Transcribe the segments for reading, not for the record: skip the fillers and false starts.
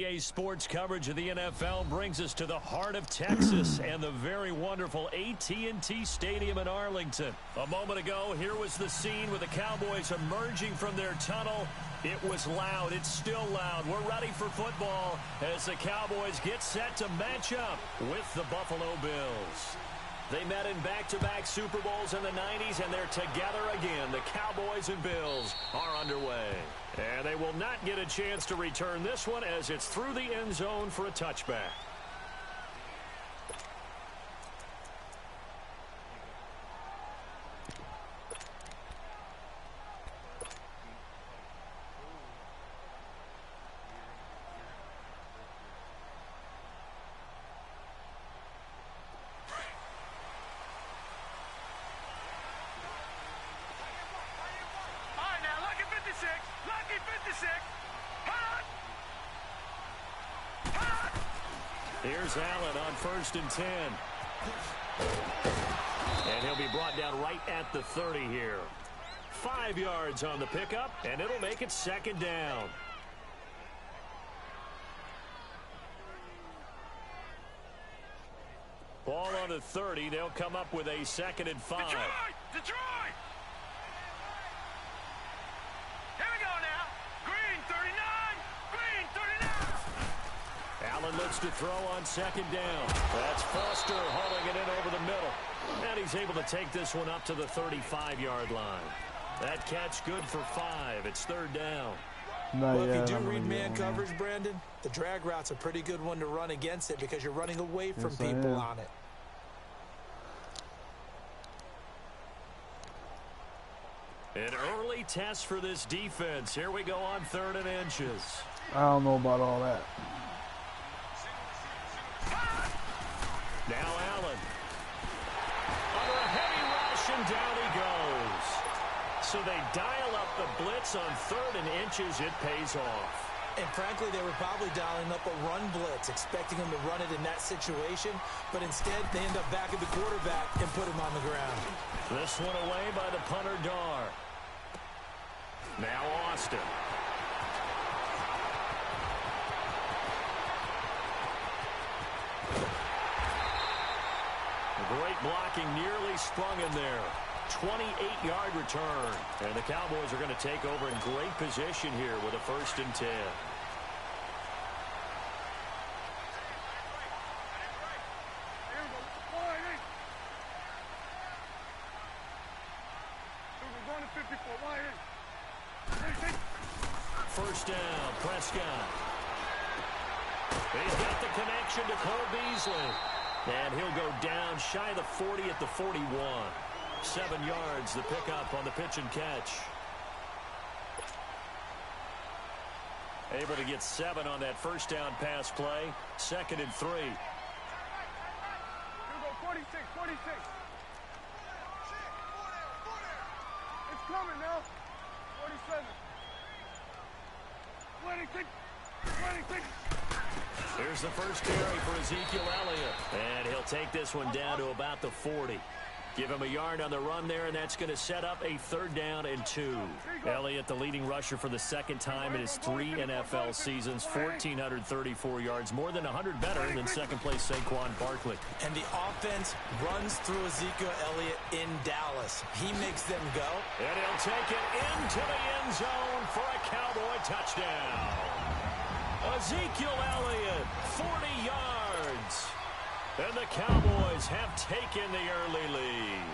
NBA sports coverage of the NFL brings us to the heart of Texas and the very wonderful AT&T Stadium in Arlington. A moment ago, here was the scene with the Cowboys emerging from their tunnel. It was loud. It's still loud. We're ready for football as the Cowboys get set to match up with the Buffalo Bills. They met in back-to-back Super Bowls in the 90s, and they're together again. The Cowboys and Bills are underway. And they will not get a chance to return this one as it's through the end zone for a touchback. Here's Allen on 1st and 10. And he'll be brought down right at the 30 here. 5 yards on the pickup, and it'll make it 2nd down. Ball on the 30. They'll come up with a 2nd and 5. Detroit! Here we go now. Green 39. Green 39. Allen looks to throw on 2nd down. That's Foster hauling it in over the middle. And he's able to take this one up to the 35-yard line. That catch good for 5. It's 3rd down. Well, if you do read man coverage, Brandon, the drag route's a pretty good one to run against it because you're running away from people on it. An early test for this defense. Here we go on 3rd and inches. I don't know about all that. Now Allen. Under a heavy rush, and down he goes. So they dial up the blitz on 3rd and inches. It pays off. And frankly, they were probably dialing up a run blitz, expecting him to run it in that situation. But instead, they end up back at the quarterback and put him on the ground. This one away by the punter, Dar. Now Austin. Great blocking, nearly sprung in there. 28-yard return. And the Cowboys are going to take over in great position here with a 1st and 10. First down, Prescott. He's got the connection to Cole Beasley. And he'll go down shy of the 40 at the 41. 7 yards, the pickup on the pitch and catch. Able to get 7 on that 1st down pass play. 2nd and 3. Here we go, 46. It's coming now. 47. 26. Here's the first carry for Ezekiel Elliott. And he'll take this one down to about the 40. Give him a yard on the run there, and that's going to set up a 3rd down and 2. Elliott, the leading rusher for the 2nd time in his 3 NFL seasons, 1,434 yards, more than 100 better than 2nd place Saquon Barkley. And the offense runs through Ezekiel Elliott in Dallas. He makes them go. And he'll take it into the end zone for a Cowboy touchdown. Ezekiel Elliott, 40 yards. And the Cowboys have taken the early lead.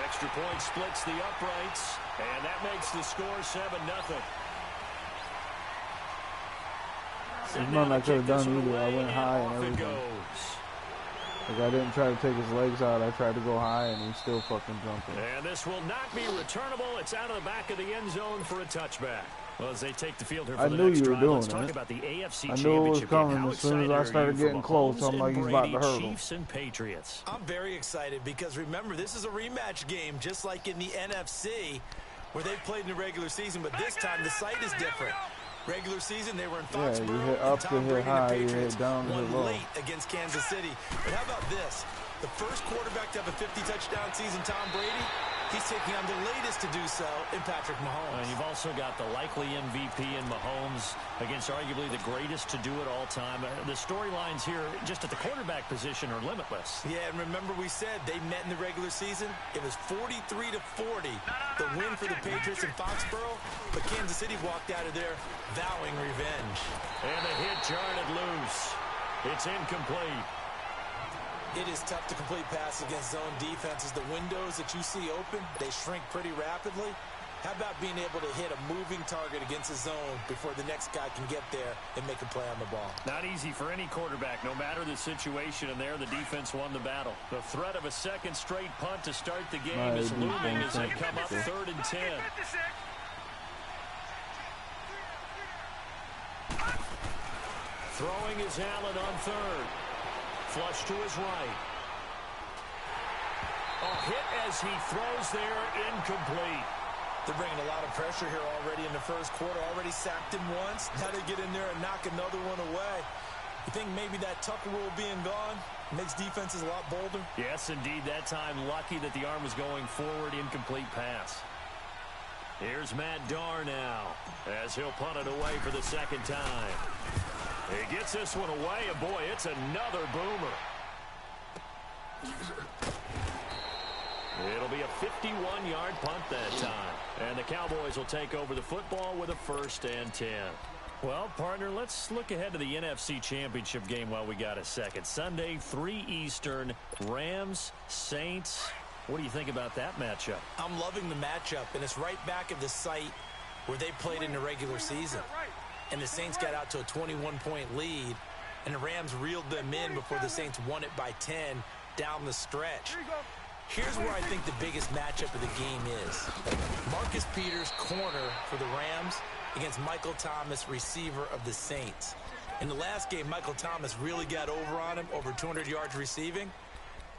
Extra point splits the uprights, and that makes the score 7-0. There's nothing I could have done either. I went high and everything. Like, I didn't try to take his legs out. I tried to go high, and he still fucking jumped it. And this will not be returnable. It's out of the back of the end zone for a touchback. Well, as they take the field here for the next drive, let's talk about the AFC I knew it was Championship coming game. as soon as I started getting close. I'm like, he's about to hurdle. Chiefs and Patriots. I'm very excited because, remember, this is a rematch game, just like in the NFC, where they played in the regular season, but this time the site is different. Regular season, they were in Foxborough. Yeah, you hit up to hit high, you hit down to hit low. Late against Kansas City. But how about this? The first quarterback to have a 50-touchdown season, Tom Brady, He's taking on the latest to do so in Patrick Mahomes. And you've also got the likely MVP in Mahomes against arguably the greatest to do it all time. The storylines here just at the quarterback position are limitless. Yeah, and remember we said they met in the regular season? It was 43-40, the win for the Patriots in Foxborough, but Kansas City walked out of there vowing revenge. And the hit jarred loose. It's incomplete. It is tough to complete passes against zone defenses. The windows that you see open, they shrink pretty rapidly. How about being able to hit a moving target against a zone before the next guy can get there and make a play on the ball? Not easy for any quarterback, no matter the situation, and there the defense won the battle. The threat of a second straight punt to start the game is looming as they come up 3rd and 10. Throwing is Allen on 3rd. Flush to his right. A hit as he throws there, incomplete. They're bringing a lot of pressure here already in the first quarter. Already sacked him once. Now they get in there and knock another one away. You think maybe that Tucker rule being gone makes defenses a lot bolder? Yes, indeed. That time, lucky that the arm was going forward. Incomplete pass. Here's Matt Darr now as he'll punt it away for the second time. He gets this one away, and boy, it's another boomer. It'll be a 51-yard punt that time. And the Cowboys will take over the football with a 1st and 10. Well, partner, let's look ahead to the NFC Championship game while we got a second. Sunday, 3 Eastern, Rams, Saints. What do you think about that matchup? I'm loving the matchup, and it's right back at the site where they played in the regular season. And the Saints got out to a 21-point lead, and the Rams reeled them in before the Saints won it by 10 down the stretch. Here's where I think the biggest matchup of the game is. Marcus Peters, corner for the Rams, against Michael Thomas, receiver of the Saints. In the last game, Michael Thomas really got over on him, over 200 yards receiving.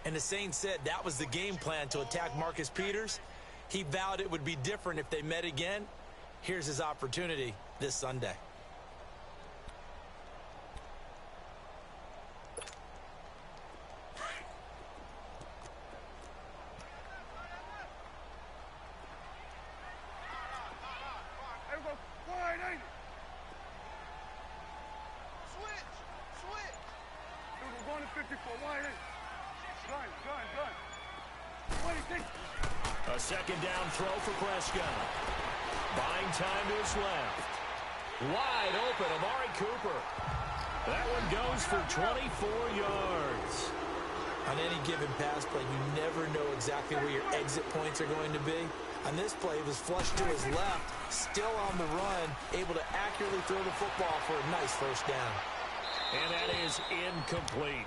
And the Saints said that was the game plan, to attack Marcus Peters. He vowed it would be different if they met again. Here's his opportunity this Sunday. A second down throw for Prescott. Buying time to his left. Wide open, Amari Cooper. That one goes for 24 yards. On any given pass play, you never know exactly where your exit points are going to be. On this play, it was flushed to his left, still on the run, able to accurately throw the football for a nice first down. And that is incomplete.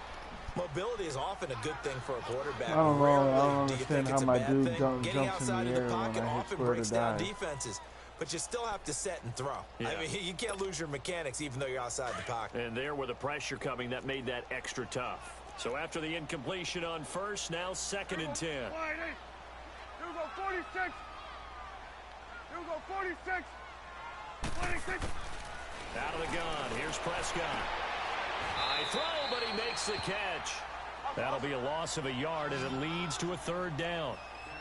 Mobility is often a good thing for a quarterback. I don't know. I don't Rarely do you think understand how it's a my bad dude thing. Getting jumps in outside the of air the pocket when I hit often square breaks to down die. defenses. But you still have to set and throw. Yeah. I mean, you can't lose your mechanics even though you're outside the pocket. And there with the pressure coming, that made that extra tough. So after the incompletion on first, now 2nd and 10. Here we go, 46. Here we go, 46. 26. Out of the gun. Here's Prescott. High throw, but he makes the catch. That'll be a loss of a yard, and it leads to a 3rd down.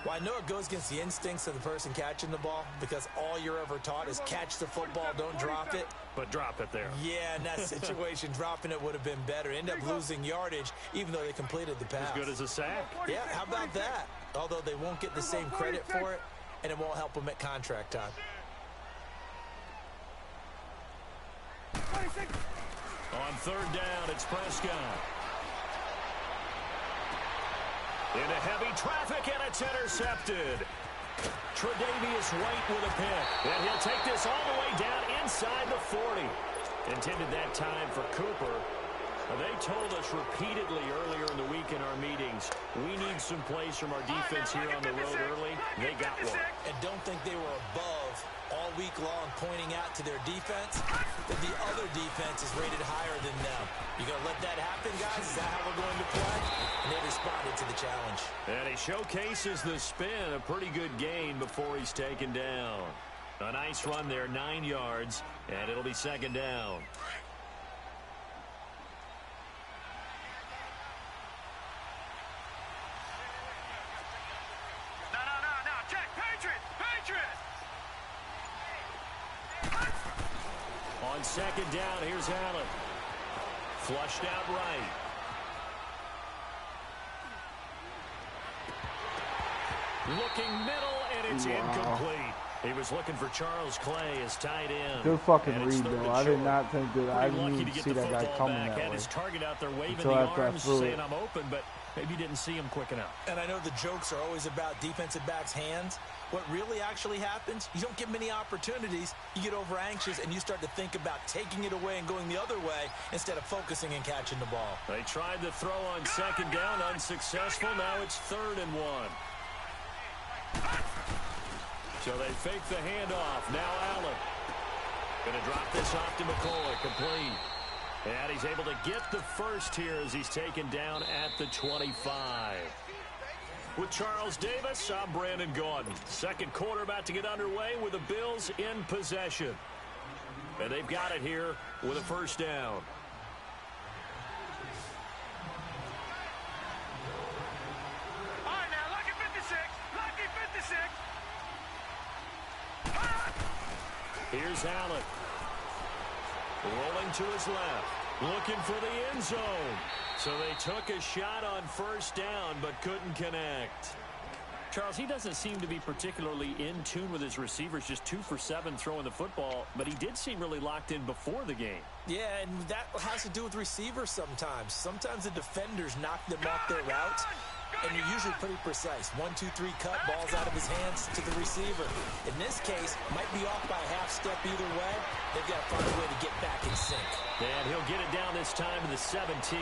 Well, I know it goes against the instincts of the person catching the ball because all you're ever taught is catch the football, don't drop it. But drop it there. Yeah, in that situation, dropping it would have been better. End up losing yardage even though they completed the pass. As good as a sack. Yeah, how about that? Although they won't get the same credit for it, and it won't help them at contract time. 26. On 3rd down, it's Prescott. Into heavy traffic, and it's intercepted. Tre'Davious White with a pick. And he'll take this all the way down inside the 40. Intended that time for Cooper. They told us repeatedly earlier in the week in our meetings, we need some plays from our defense here on the road early. They got one. And don't think they were above all week long pointing out to their defense that the other defense is rated higher than them. You going to let that happen, guys? Is that how we're going to play? And they responded to the challenge. And he showcases the spin, a pretty good gain before he's taken down. A nice run there, 9 yards, and it'll be 2nd down. second down. Here's Allen. Flushed out right. Looking middle, and it's incomplete. He was looking for Charles Clay as tight end. Good fucking read, though. I did not think that. I didn't even see that guy coming that way. Had his target out there waving until the after arms, I threw saying it. I'm open, but maybe didn't see him quick enough. And I know the jokes are always about defensive backs' hands. What really actually happens, you don't get many opportunities. You get over anxious, and you start to think about taking it away and going the other way instead of focusing and catching the ball. They tried to throw on second down, unsuccessful. Now it's 3rd and 1. So they fake the handoff. Now Allen. Going to drop this off to McCoy. Complete. And he's able to get the first here as he's taken down at the 25. With Charles Davis, I'm Brandon Gaudin. Second quarter about to get underway with the Bills in possession. And they've got it here with a first down. All right, now, lucky 56. Lucky 56. Here's Allen. Rolling to his left. Looking for the end zone. So they took a shot on first down, but couldn't connect. Charles, he doesn't seem to be particularly in tune with his receivers, just 2 for 7 throwing the football, but he did seem really locked in before the game. Yeah, and that has to do with receivers sometimes. Sometimes the defenders knock them off their routes, and you're usually pretty precise. 1, 2, 3 cut, balls out of his hands to the receiver. In this case, might be off by a half step either way. They've got to find a way to get back in sync. And he'll get it down this time to the 17.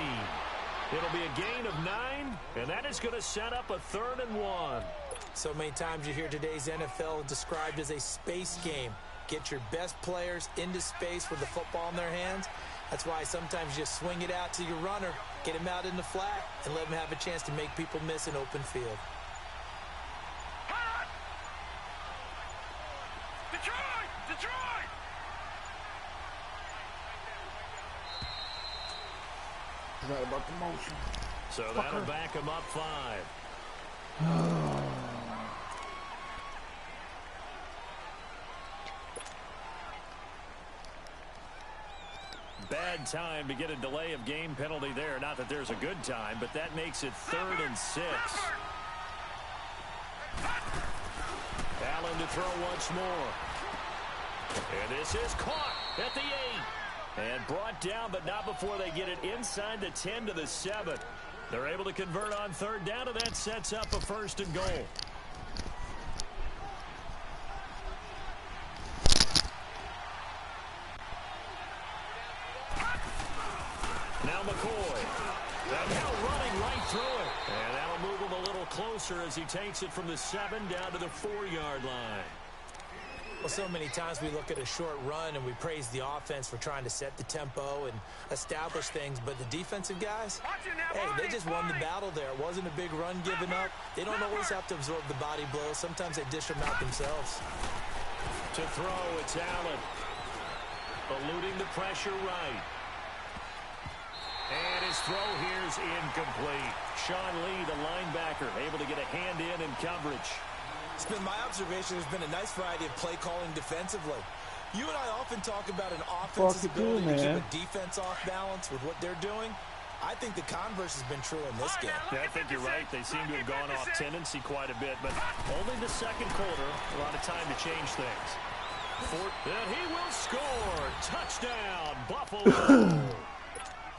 It'll be a gain of 9, and that is going to set up a 3rd and 1. So many times you hear today's NFL described as a space game. Get your best players into space with the football in their hands. That's why sometimes you just swing it out to your runner, get him out in the flat, and let him have a chance to make people miss an open field. Detroit! Detroit! Forgot about the motion. So that'll back him up 5. Bad time to get a delay of game penalty there. Not that there's a good time, but that makes it 3rd and 6. Allen to throw once more. And this is caught at the 8. And brought down, but not before they get it inside the 10 to the 7. They're able to convert on 3rd down, and that sets up a 1st and goal. Now McCoy. And now running right through it. And that'll move him a little closer as he takes it from the 7 down to the 4-yard line. Well, so many times we look at a short run and we praise the offense for trying to set the tempo and establish things, but the defensive guys, hey, they just won the battle there. It wasn't a big run given up. They don't always have to absorb the body blows. Sometimes they dish them out themselves. To throw, it's Allen. Eluding the pressure right. And his throw here's incomplete. Sean Lee, the linebacker, able to get a hand in coverage. It's been my observation there's been a nice variety of play calling defensively. You and I often talk about an offense's ability to keep a defense off balance with what they're doing. I think the converse has been true in this game. Yeah, I think you're right. They seem to have gone off tendency quite a bit, but only the second quarter, a lot of time to change things. And he will score. Touchdown, Buffalo.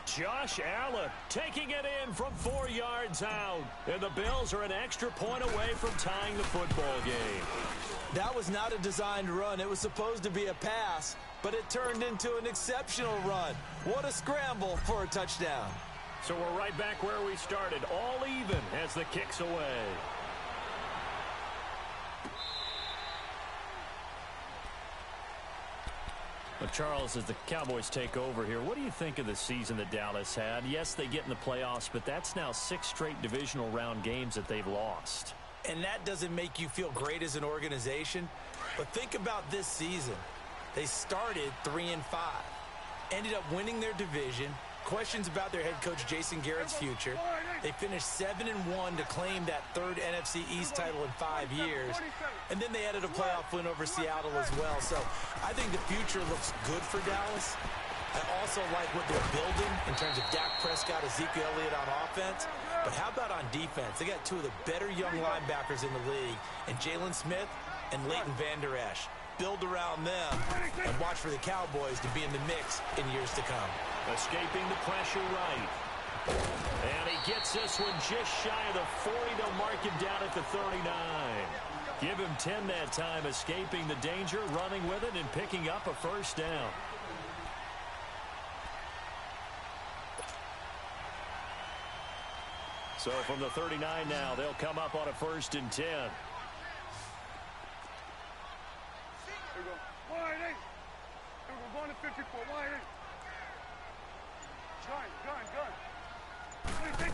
Josh Allen taking it in from 4 yards out. And the Bills are an extra point away from tying the football game. That was not a designed run. It was supposed to be a pass, but it turned into an exceptional run. What a scramble for a touchdown. So we're right back where we started, all even as the kick's away. Well, Charles, as the Cowboys take over here, what do you think of the season that Dallas had? Yes, they get in the playoffs, but that's now 6 straight divisional round games that they've lost. And that doesn't make you feel great as an organization. But think about this season. They started 3-5, ended up winning their division, questions about their head coach Jason Garrett's future. They finished 7-1 to claim that third NFC East title in 5 years. And then they added a playoff win over Seattle as well. So I think the future looks good for Dallas. I also like what they're building in terms of Dak Prescott, Ezekiel Elliott on offense. But how about on defense? They got two of the better young linebackers in the league, and Jalen Smith and Leighton Vander Esch. Build around them and watch for the Cowboys to be in the mix in years to come. Escaping the pressure right. And he gets this one just shy of the 40. They'll mark him down at the 39. Give him 10 that time, escaping the danger, running with it, and picking up a first down. So from the 39 now, they'll come up on a 1st and 10. Here we go. Wide eight. Here we go. Going to 54. Wide eight. Gun. What do you think?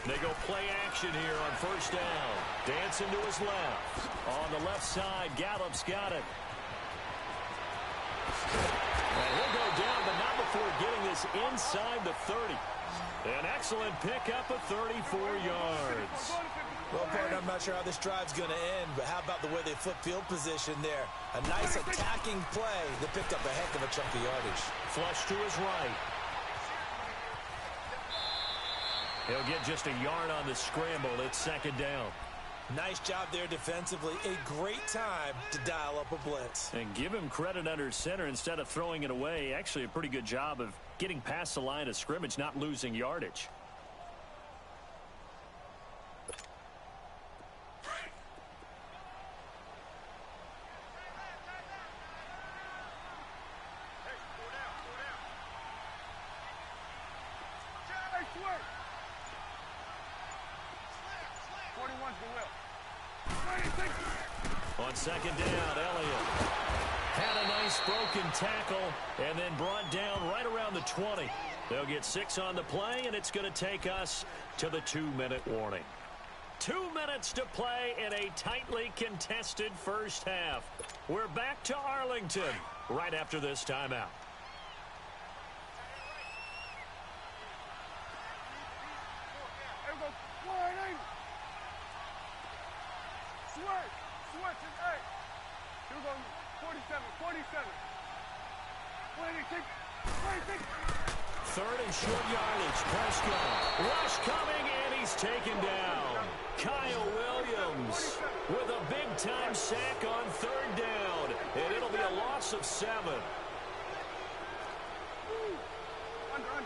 They go play action here on 1st down. Dancing to his left. On the left side, Gallup's got it. And he'll go down, but not before getting this inside the 30. An excellent pickup of 34 yards. Well, partner, I'm not sure how this drive's going to end, but how about the way they flip field position there? A nice attacking play that picked up a heck of a chunk of yardage. Flush to his right. He'll get just a yard on the scramble. It's 2nd down. Nice job there defensively. A great time to dial up a blitz. And give him credit under center instead of throwing it away. Actually, a pretty good job of getting past the line of scrimmage, not losing yardage. On 2nd down, Elliott had a nice broken tackle and then brought down right around the 20. They'll get 6 on the play, and it's going to take us to the 2-minute warning. 2 minutes to play in a tightly contested first half. We're back to Arlington right after this timeout. Switch is 8. Here we go. 47. What do you think? 3rd and short yardage. Prescott. Rush coming, and he's taken down. Kyle Williams with a big-time sack on 3rd down. And it'll be a loss of 7. Under.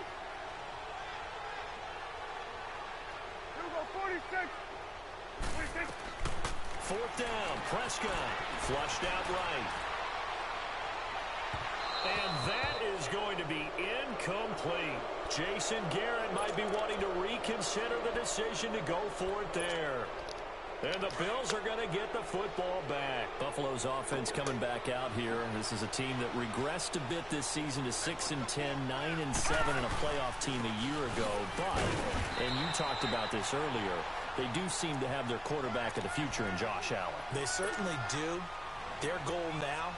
Here we go. 46. 4th down, Prescott, flushed out right. And that is going to be incomplete. Jason Garrett might be wanting to reconsider the decision to go for it there. And the Bills are going to get the football back. Buffalo's offense coming back out here. This is a team that regressed a bit this season to 6-10, 9-7 in a playoff team a year ago. But, and you talked about this earlier, they do seem to have their quarterback of the future in Josh Allen. They certainly do. Their goal now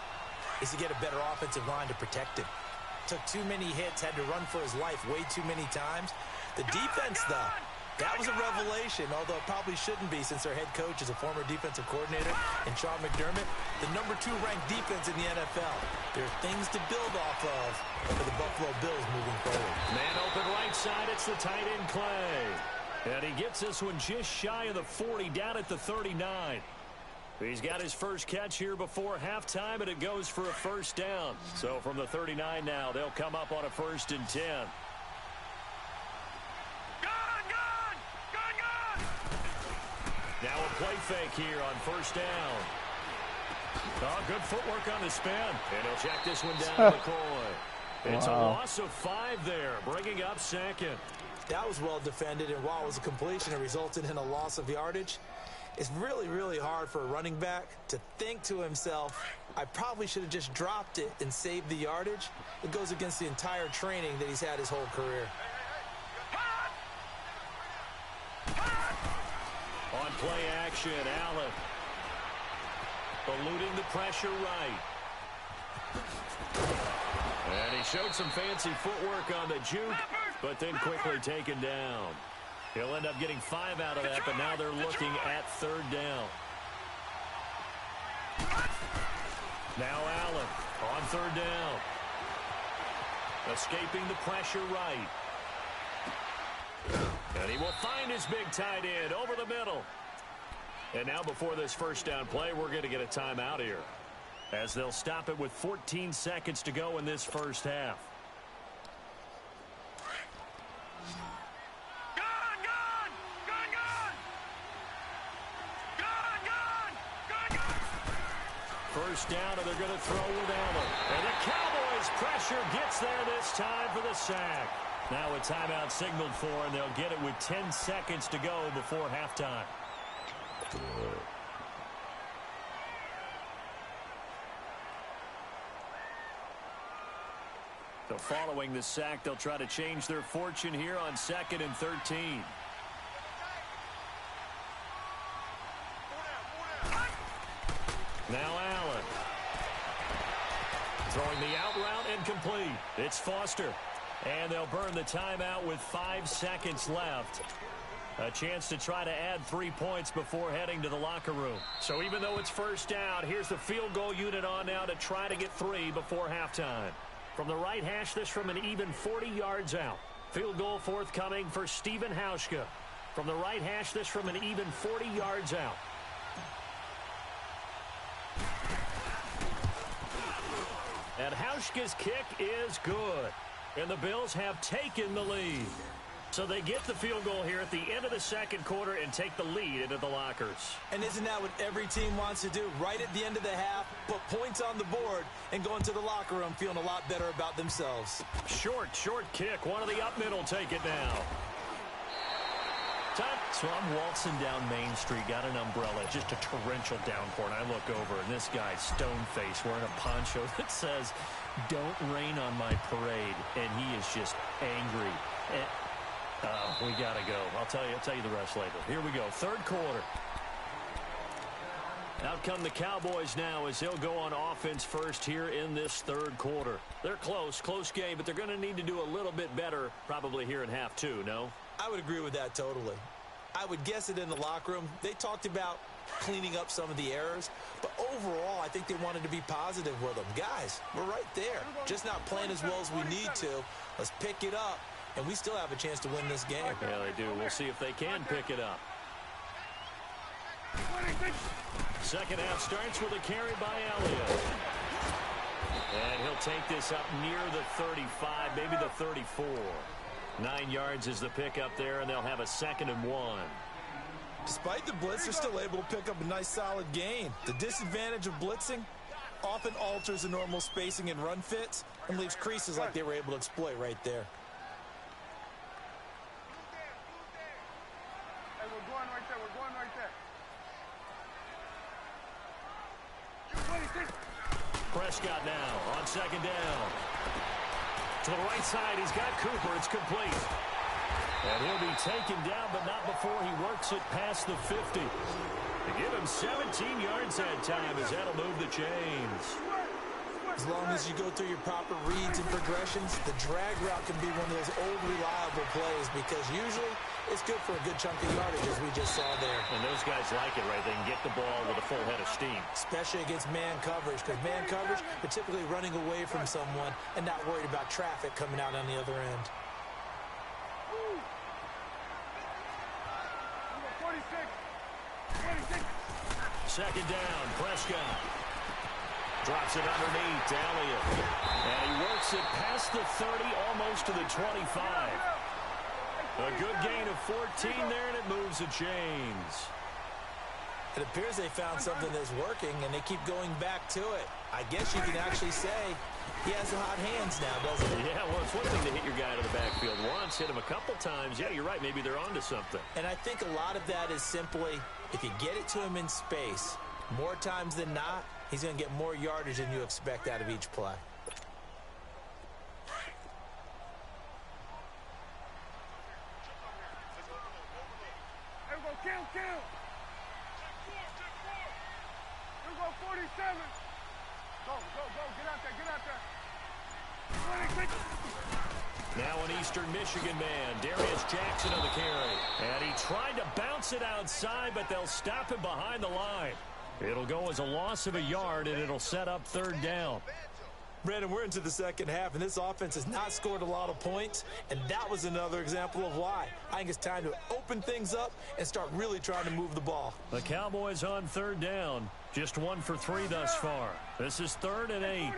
is to get a better offensive line to protect him. Took too many hits, had to run for his life way too many times. The defense, though, that was a revelation, although it probably shouldn't be since their head coach is a former defensive coordinator and Sean McDermott, the #2 ranked defense in the NFL. There are things to build off of for the Buffalo Bills moving forward. Man open right side, it's the tight end Clay. And he gets this one just shy of the 40, down at the 39. He's got his first catch here before halftime, and it goes for a 1st down. So from the 39 now, they'll come up on a 1st and 10. Now a play fake here on 1st down. Oh, good footwork on the spin. And he'll check this one down to McCoy. It's a loss of 5 there, bringing up 2nd. That was well defended, and while it was a completion, it resulted in a loss of yardage. It's really, really hard for a running back to think to himself, I probably should have just dropped it and saved the yardage. It goes against the entire training that he's had his whole career. On play action, Allen eluding the pressure right. And he showed some fancy footwork on the juke, but then quickly taken down. He'll end up getting 5 out of that, but now they're looking at 3rd down. Now Allen on 3rd down. Escaping the pressure right. And he will find his big tight end over the middle. And now before this first down play, we're going to get a timeout here, as they'll stop it with 14 seconds to go in this first half. First down, and they're going to throw with Allen. And the Cowboys' pressure gets there this time for the sack. Now a timeout signaled for, and they'll get it with 10 seconds to go before halftime. So following the sack, they'll try to change their fortune here on 2nd and 13. Now Allen. Throwing the out route incomplete. It's Foster. And they'll burn the timeout with 5 seconds left. A chance to try to add 3 points before heading to the locker room. So even though it's first down, here's the field goal unit on now to try to get 3 before halftime. From the right hash, this from an even 40 yards out. Field goal forthcoming for Stephen Hauschka. From the right hash, this from an even 40 yards out. And Hauschka's kick is good. And the Bills have taken the lead. So they get the field goal here at the end of the second quarter and take the lead into the lockers. And isn't that what every team wants to do? Right at the end of the half, put points on the board and go into the locker room feeling a lot better about themselves. Short kick. One of the up middle take it now. So I'm waltzing down Main Street, got an umbrella, just a torrential downpour, and I look over, and this guy's stone-faced wearing a poncho that says, "Don't rain on my parade," and he is just angry. We got to go. I'll tell you the rest later. Here we go, third quarter. Out come the Cowboys now as they'll go on offense first here in this third quarter. They're close game, but they're going to need to do a little bit better probably here in half 2, no? I would agree with that totally. I would guess it in the locker room. They talked about cleaning up some of the errors, but overall, I think they wanted to be positive with them. Guys, we're right there. Just not playing as well as we need to. Let's pick it up, and we still have a chance to win this game. Yeah, they do. We'll see if they can pick it up. Second half starts with a carry by Elliott. And he'll take this up near the 35, maybe the 34. 9 yards is the pickup there, and they'll have a 2nd and 1. Despite the blitz, they're still able to pick up a nice solid gain. The disadvantage of blitzing often alters the normal spacing and run fits and leaves creases like they were able to exploit right there. Hey, we're going right there. Prescott now on 2nd down. To the right side, he's got Cooper. It's complete. And he'll be taken down, but not before he works it past the 50. To give him 17 yards that time, as that'll move the chains. As long as you go through your proper reads and progressions, the drag route can be one of those old reliable plays because usually it's good for a good chunk of yardage, as we just saw there. And those guys like it, right? They can get the ball with a full head of steam. Especially against man coverage, because man coverage, they're typically running away from someone and not worried about traffic coming out on the other end. 26. Second down, Prescott. Drops it underneath to Elliott. And he works it past the 30, almost to the 25. A good gain of 14 there, and it moves the chains. It appears they found something that's working, and they keep going back to it. I guess you can actually say he has hot hands now, doesn't he? Yeah, well, it's one thing to hit your guy to the backfield once, hit him a couple times. Yeah, you're right. Maybe they're onto something. And I think a lot of that is simply if you get it to him in space, more times than not, he's going to get more yardage than you expect out of each play. Here we go, kill. Here we go, 47. Go, get out there. Now an Eastern Michigan man, Darius Jackson on the carry. And he tried to bounce it outside, but they'll stop him behind the line. It'll go as a loss of a yard, and it'll set up 3rd down. Brandon, we're into the second half, and this offense has not scored a lot of points, and that was another example of why. I think it's time to open things up and start really trying to move the ball. The Cowboys on 3rd down. Just 1 for 3 thus far. This is 3rd and 8.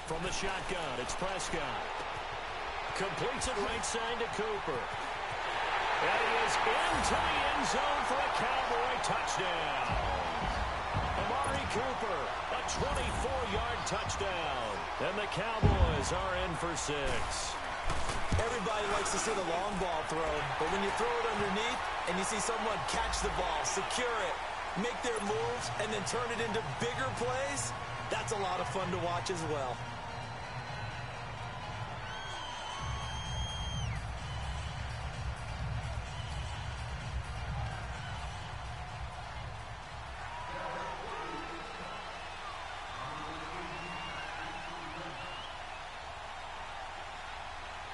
From the shotgun, it's Prescott. Completes it right side to Cooper. And he is into the end zone for a Cowboy touchdown. Amari Cooper, a 24-yard touchdown. And the Cowboys are in for 6. Everybody likes to see the long ball thrown, but when you throw it underneath and you see someone catch the ball, secure it, make their moves, and then turn it into bigger plays, that's a lot of fun to watch as well.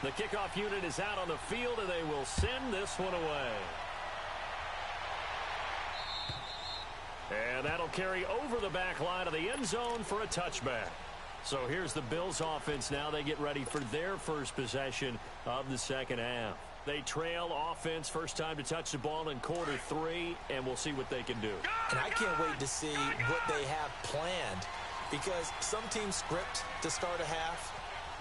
The kickoff unit is out on the field, and they will send this one away. And that'll carry over the back line of the end zone for a touchback. So here's the Bills offense now. They get ready for their first possession of the second half. They trail offense, first time to touch the ball in quarter 3, and we'll see what they can do. And I can't wait to see what they have planned, because some teams script to start a half.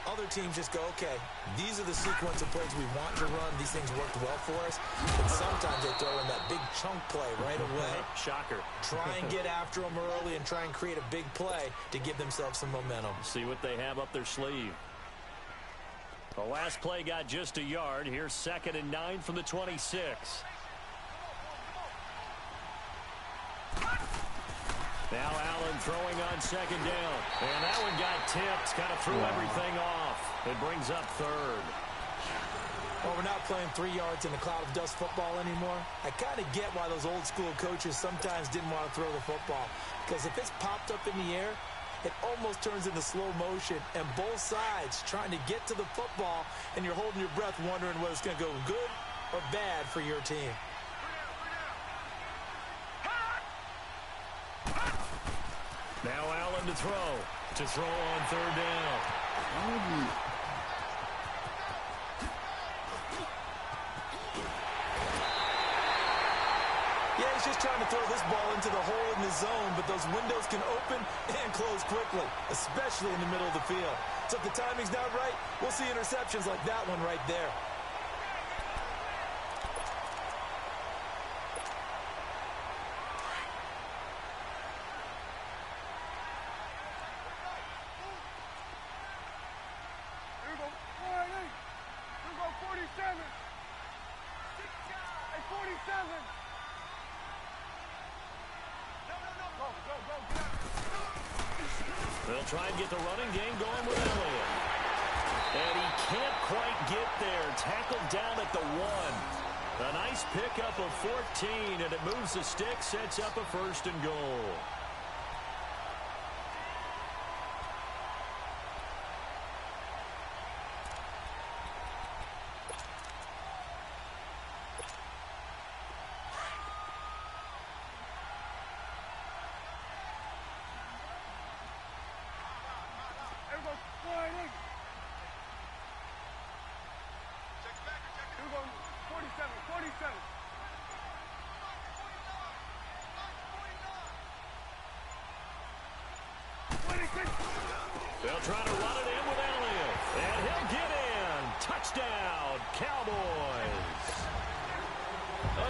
Other teams just go, okay, these are the sequence of plays we want to run. These things worked well for us. But sometimes they throw in that big chunk play right away. Shocker. Try and get after them early and try and create a big play to give themselves some momentum. See what they have up their sleeve. The last play got just a yard. Here's 2nd and 9 from the 26. Now Allen throwing on 2nd down. And that one got tipped. Kind of threw everything off. It brings up 3rd. Well, we're not playing 3 yards in a cloud of dust football anymore. I kind of get why those old school coaches sometimes didn't want to throw the football. Because if it's popped up in the air, it almost turns into slow motion. And both sides trying to get to the football, and you're holding your breath wondering whether it's going to go good or bad for your team. Now Allen to throw on 3rd down. Yeah, he's just trying to throw this ball into the hole in the zone, but those windows can open and close quickly, especially in the middle of the field. So if the timing's not right, we'll see interceptions like that one right there. They'll try and get the running game going with Elliott. And he can't quite get there. Tackled down at the 1. A nice pickup of 14, and it moves the stick, sets up a 1st and goal. They'll try to run it in with Elliott. And he'll get in. Touchdown, Cowboys.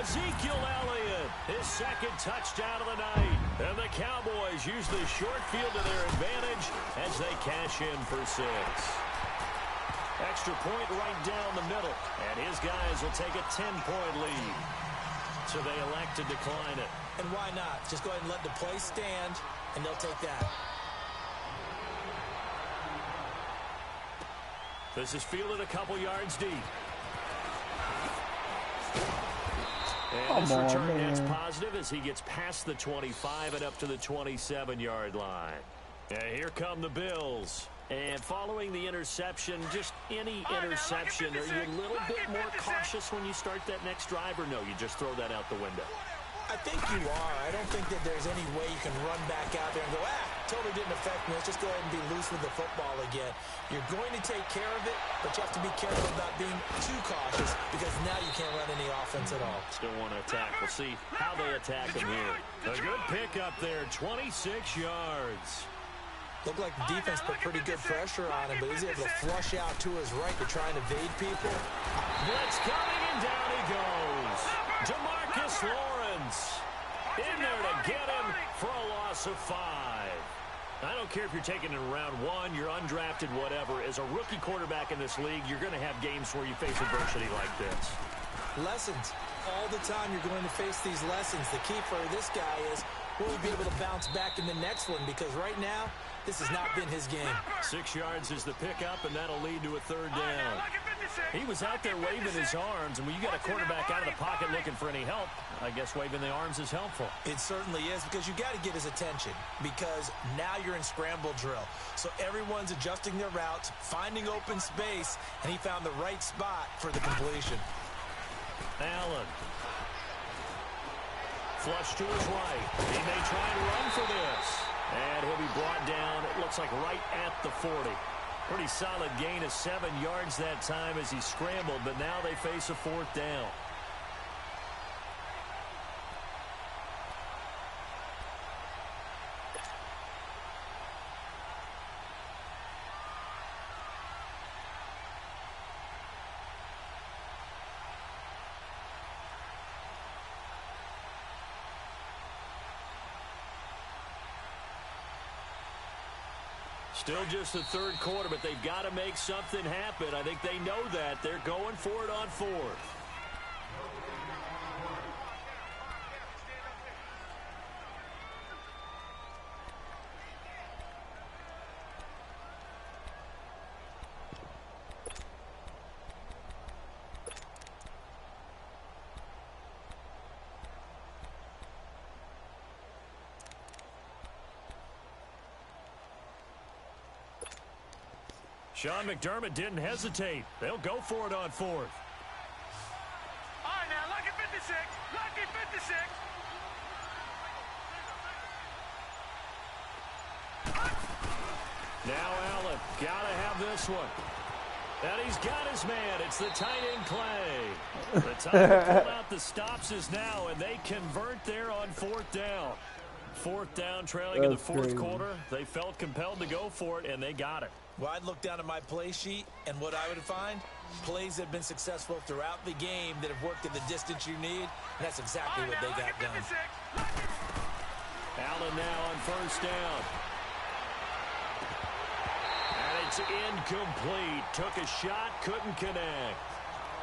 Ezekiel Elliott, his 2nd touchdown of the night. And the Cowboys use the short field to their advantage as they cash in for 6. Extra point right down the middle. And his guys will take a 10-point lead. So they elect to decline it. And why not? Just go ahead and let the play stand, and they'll take that. This is fielded a couple yards deep. And this return net's positive as he gets past the 25 and up to the 27-yard line. And here come the Bills. And following the interception, just any interception, are you a little bit more cautious when you start that next drive, or no, you just throw that out the window? I think you are. I don't think that there's any way you can run back out there and go, totally didn't affect me. Let's just go ahead and be loose with the football again. You're going to take care of it, but you have to be careful about being too cautious because now you can't run any offense at all. Still want to attack. We'll see how they attack him here. A good pick up there, 26 yards. Looked like the defense put pretty good pressure on him, but he's able to flush out to his right to try and evade people. Blitz coming, and down he goes. DeMarcus Lawrence in there to get him for a loss of 5. I don't care if you're taking it in round 1, you're undrafted, whatever. As a rookie quarterback in this league, you're going to have games where you face adversity like this. Lessons. All the time you're going to face these lessons. The key for this guy is, will he be able to bounce back in the next one? Because right now, this has not been his game. 6 yards is the pickup, and that'll lead to a 3rd down. He was out there waving his arms, and when you got a quarterback out of the pocket looking for any help, I guess waving the arms is helpful. It certainly is, because you got to get his attention, because now you're in scramble drill. So everyone's adjusting their routes, finding open space, and he found the right spot for the completion. Allen. Flush to his right. He may try and run for this. And he'll be brought down, it looks like right at the 40. Pretty solid gain of 7 yards that time as he scrambled, but now they face a 4th down. Still just the 3rd quarter, but they've got to make something happen. I think they know that. They're going for it on 4th. Sean McDermott didn't hesitate. They'll go for it on 4th. All right, now, lucky 56. Lucky 56. Now Allen, gotta have this one. And he's got his man. It's the tight end Clay. The time to pull out the stops is now, and they convert there on 4th down. 4th down, trailing in the 4th quarter. They felt compelled to go for it, and they got it. Well, I'd look down at my play sheet, and what I would find, plays that have been successful throughout the game that have worked at the distance you need, and that's exactly what they got done. Allen now on 1st down. And it's incomplete. Took a shot, couldn't connect.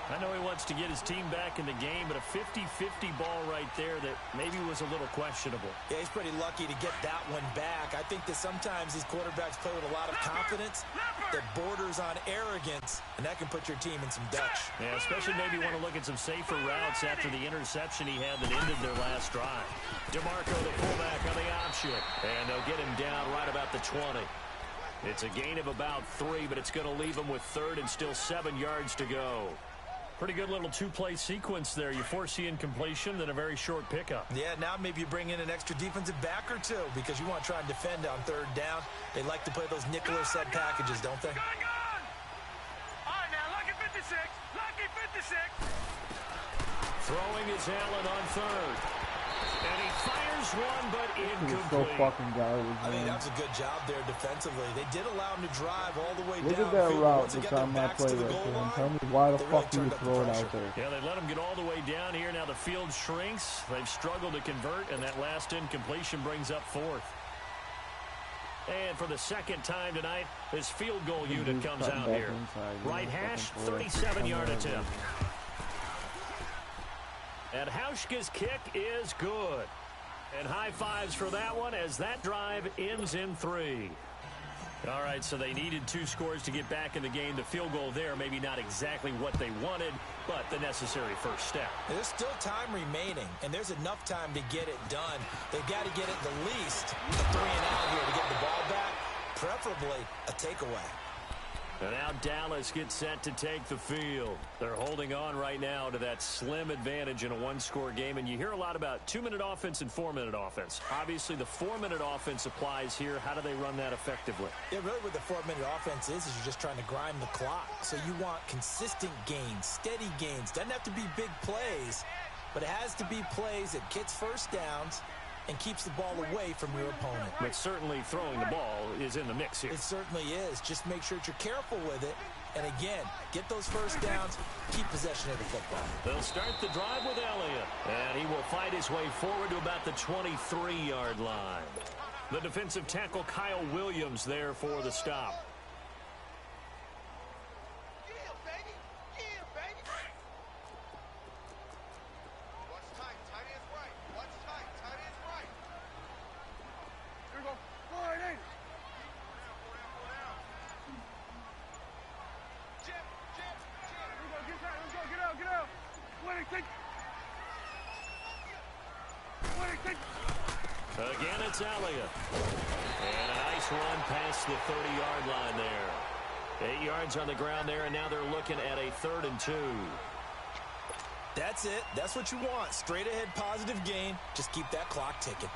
I know he wants to get his team back in the game, but a 50-50 ball right there that maybe was a little questionable. Yeah, he's pretty lucky to get that one back. I think that sometimes these quarterbacks play with a lot of confidence that borders on arrogance, and that can put your team in some Dutch. Yeah, especially maybe want to look at some safer routes after the interception he had that ended their last drive. DeMarco, the fullback, on the option, and they'll get him down right about the 20. It's a gain of about 3, but it's going to leave him with 3rd and still 7 yards to go. Pretty good little 2-play sequence there. You force the incompletion, then a very short pickup. Yeah, now maybe you bring in an extra defensive back or two because you want to try and defend on 3rd down. They like to play those nickel or sub packages, don't they? All right, now, lucky 56. Lucky 56. Throwing is Allen on 3rd. And he fires one, but incomplete. So fucking garbage, I mean, that's a good job there defensively. They did allow him to drive all the way Look down. at that route Once they that's got on their that backs play to the right goal there. line, Tell me why the they fuck do really you turned up the throw it pressure. out there? Yeah, they let him get all the way down here. Now the field shrinks. They've struggled to convert, and that last incompletion brings up 4th. And for the 2nd time tonight, this field goal unit comes out here. Right hash, 37-yard attempt. And Hauschka's kick is good. And high fives for that one as that drive ends in 3. All right, so they needed 2 scores to get back in the game. The field goal there, maybe not exactly what they wanted, but the necessary first step. There's still time remaining, and there's enough time to get it done. They've got to get it the least a 3-and-out here to get the ball back, preferably a takeaway. And now Dallas gets set to take the field. They're holding on right now to that slim advantage in a 1-score game. And you hear a lot about 2-minute offense and 4-minute offense. Obviously, the 4-minute offense applies here. How do they run that effectively? Yeah, really what the 4-minute offense is you're just trying to grind the clock. So you want consistent gains, steady gains. Doesn't have to be big plays, but it has to be plays that gets first downs and keeps the ball away from your opponent. But certainly throwing the ball is in the mix here. It certainly is. Just make sure that you're careful with it. And again, get those first downs, keep possession of the football. They'll start the drive with Elliott. And he will fight his way forward to about the 23-yard line. The defensive tackle Kyle Williams there for the stop. Again, it's Elliott. And a nice run past the 30-yard line there. 8 yards on the ground there, and now they're looking at a 3rd and 2. That's it. That's what you want. Straight ahead positive gain. Just keep that clock ticking.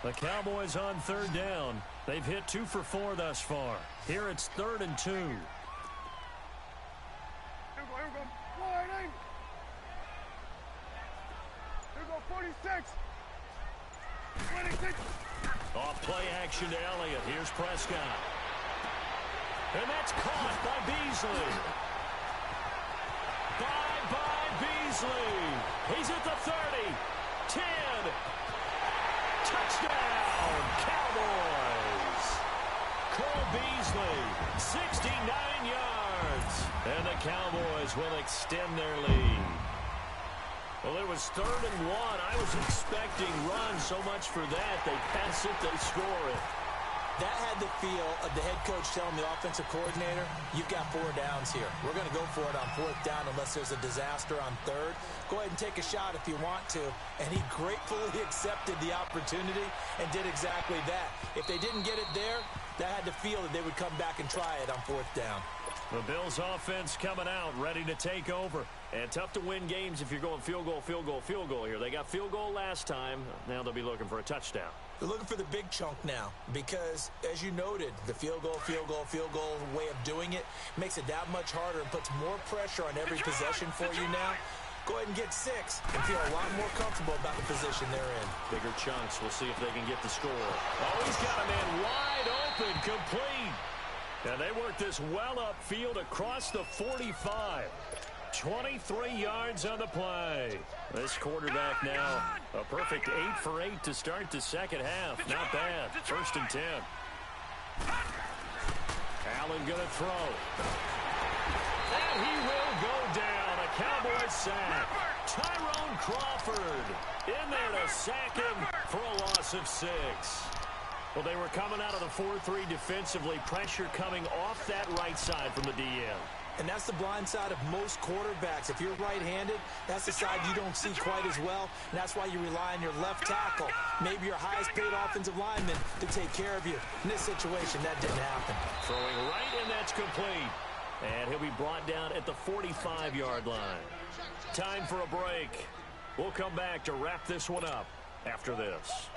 The Cowboys on 3rd down. They've hit 2 for 4 thus far. Here it's 3rd and 2. Here we go. 46. 26. Off play action to Elliott. Here's Prescott. And that's caught by Beasley. By Beasley. He's at the 30. 10. Touchdown, Cowboys. Cole Beasley, 69 yards. And the Cowboys will extend their lead. Well, it was 3rd and 1. I was expecting runs so much for that. They pass it, they score it. That had the feel of the head coach telling the offensive coordinator, you've got 4 downs here. We're going to go for it on 4th down unless there's a disaster on 3rd. Go ahead and take a shot if you want to. And he gratefully accepted the opportunity and did exactly that. If they didn't get it there, that had the feel that they would come back and try it on 4th down. The Bills offense coming out, ready to take over. And tough to win games if you're going field goal here. They got field goal last time. Now they'll be looking for a touchdown. They're looking for the big chunk now because, as you noted, the field goal way of doing it makes it that much harder and puts more pressure on every possession for you now. Go ahead and get 6 and feel a lot more comfortable about the position they're in. Bigger chunks. We'll see if they can get the score. Oh, he's got a man wide open, complete. And they work this well upfield across the 45. 23 yards on the play. This quarterback now a perfect 8 for 8 to start the second half. Not bad. 1st and 10. Allen gonna throw. And he will go down. A Cowboys sack. Tyrone Crawford in there to sack him for a loss of 6. Well, they were coming out of the 4-3 defensively. Pressure coming off that right side from the DM. And that's the blind side of most quarterbacks. If you're right-handed, that's the side you don't see quite as well. And that's why you rely on your left tackle, maybe your highest-paid offensive lineman, to take care of you. In this situation, that didn't happen. Throwing right, and that's complete. And he'll be brought down at the 45-yard line. Time for a break. We'll come back to wrap this one up after this.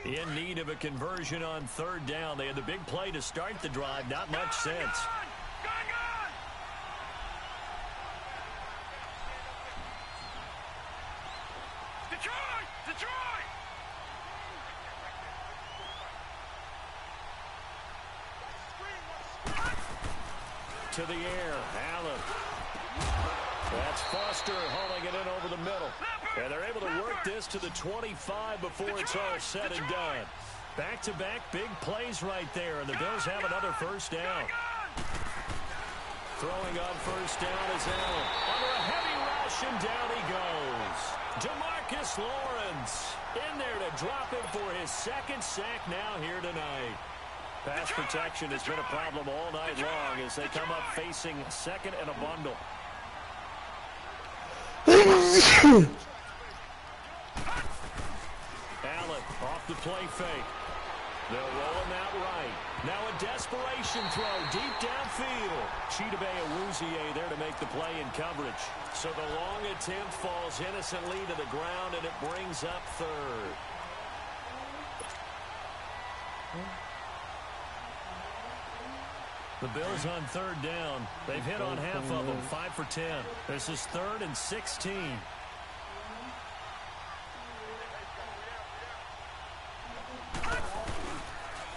In need of a conversion on 3rd down. They had the big play to start the drive. Not much sense. Detroit! To the air. Allen. That's Foster hauling it in over the middle. And they're able to work this to the 25 before it's all said and done. Back-to-back big plays right there, and the Bills have another 1st down. Throwing on 1st down is Allen. Under a heavy rush, and down he goes. DeMarcus Lawrence in there to drop him for his second sack now here tonight. Pass protection has been a problem all night long as they come up facing second and a bundle. Allen off the play fake. They'll roll him out right. Now a desperation throw deep downfield. Chidobe Awuzie there to make the play in coverage. So the long attempt falls innocently to the ground, and it brings up third. The Bills on third down. They've hit on half of them, 5 for 10. This is 3rd and 16.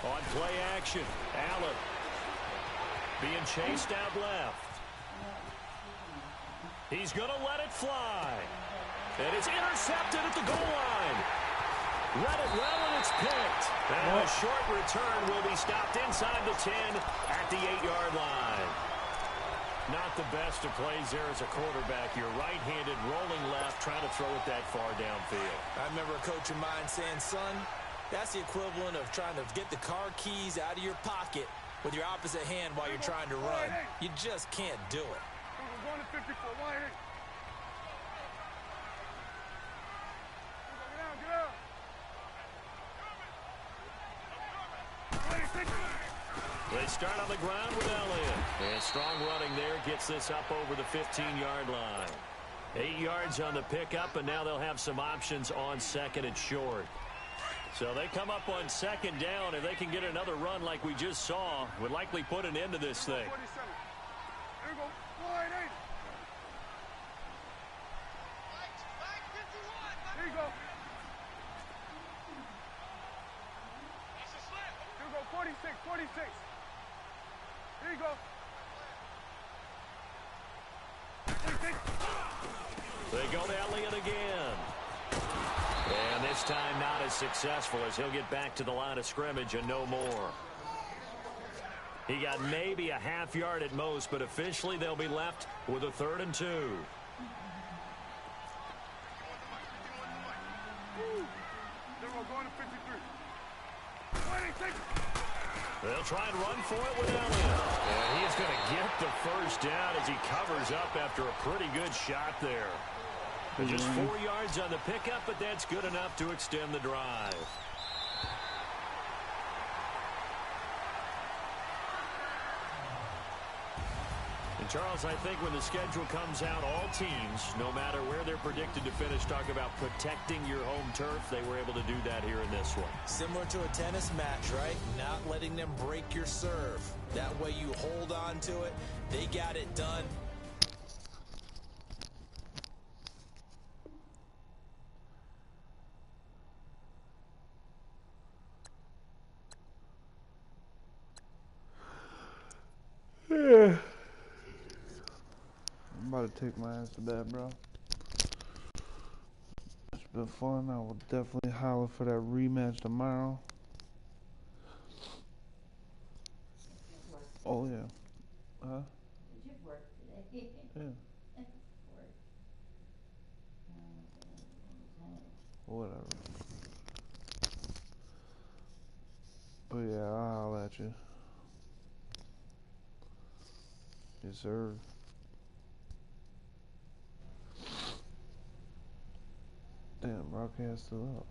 On play action, Allen being chased out left. He's going to let it fly. And it's intercepted at the goal line. Read it well, and it's picked. And a short return will be stopped inside the 10 at the 8-yard line. Not the best of plays there as a quarterback. You're right-handed, rolling left, trying to throw it that far downfield. I remember a coach of mine saying, son, that's the equivalent of trying to get the car keys out of your pocket with your opposite hand while you're trying to run. You just can't do it. We're going to 54. Wide eight. Get out. They start on the ground with Elliott. And strong running there gets this up over the 15-yard line. 8 yards on the pickup, and now they'll have some options on second and short. So they come up on second down. If they can get another run like we just saw, would likely put an end to this thing. 47. Here we go. Wide eight. Here you go. Here we go. 46. Here you go. They go to Elliott again. And this time not as successful as he'll get back to the line of scrimmage and no more. He got maybe a half yard at most, but officially they'll be left with a 3rd and 2. Going to 53. 26. They'll try and run for it with Elliott. And he's going to get the first down as he covers up after a pretty good shot there. Just 4 yards on the pickup, but that's good enough to extend the drive. And Charles, I think when the schedule comes out, all teams, no matter where they're predicted to finish, talk about protecting your home turf. They were able to do that here in this one. Similar to a tennis match, right? Not letting them break your serve. That way you hold on to it. They got it done. Yeah. I'm about to take my ass to bed, bro. It's been fun. I will definitely holler for that rematch tomorrow. Oh, yeah. Huh? Did you work today? Yeah. Work. Whatever. But yeah, I'll holler at you. Yes, sir. Damn, broadcast still up.